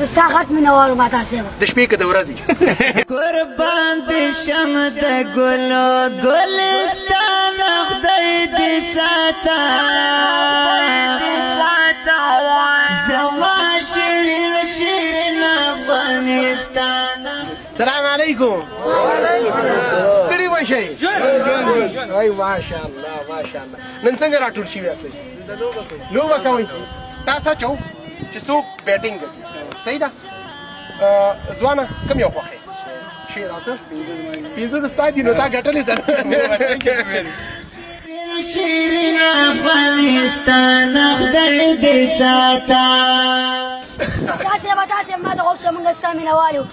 استاخت من اول ما تاسو د شپې که د ورځې قربان دې شم د ګلو ګلستان خدای دې ساته زما شیرین شیرین افغانستان. السلام علیکم. ستړي به شئ. وای ماشاءالله ماشاءالله. نن څنګه راټول شوي یاستئ؟ لوبه کوئ. دا سچ و چې څوک بیټینګ کوي. صحیح ده. ځوانه کوم یو خوښوې؟ شعر راته پنځه د ستا دي نو تا ګټلې ده. شیرین افغانستان خدای دې ساته. تاسې ما ته غوښ موږ ستا مینهوال یو.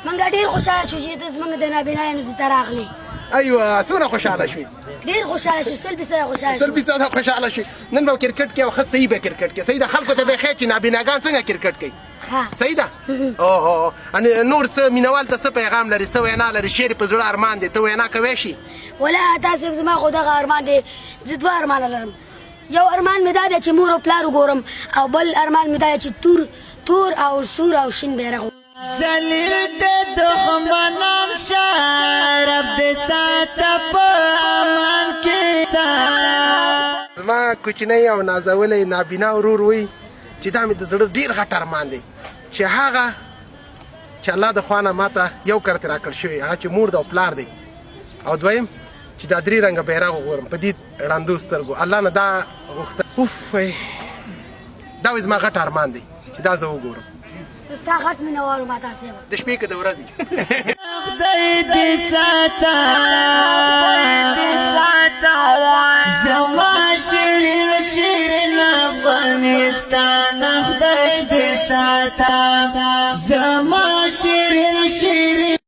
موږ ډېر خوشحاله شو چې ته زموږ د نابینایانو زه ته راغلې. ایوه څونه خوشحاله شوې؟ ډېر خوشحاله شو. سل فیصده خوشحاله سل شو. فیصده خوشحاله شوې. نن به کرکټ کې او ښه صحیح به کرکټ کې. صحیح ده. خلکو ته به ښیې چې نابیناګان څنګه کرکټ کوي. صحیح ده. اوه نور څه مینهوال ته څه پیغام لري، څه وینا لري؟ شعر په زړه ارمان دی، ته وینا کوی شي؟ ولا تاسې زما خو دغه ارمان دی. زه دوه ارمانه لرم. یو ارمان مې دا دی چې مور او پلار وګورم، او بل ارمان مې دا دی چې تور او سور او شین بیرغ. ذلیل د دښمنان شه رب دې ساته په امان کې تا. زما کوچنی او نازولی نابینا ورور وایي چې دا مې د زړه ډېر غټ ارمان دی چې هغه چې الله د خوا نه ماته یو کرت راکړ شوی، هغه چې مور ده او پلار دی، او دویم چې دا درې رنګه بیرغ وګورم په دې ړندو سترګو. الله نه دا غوښتل. اوف دا وایي زما غټ ارمان دی چې دا زه وګورم. ستا غټ مینهوال ما تاسې د شپې که د ورځې خدای دې ساته زما شیرین شیرین افغانستان خدای دې ساته زما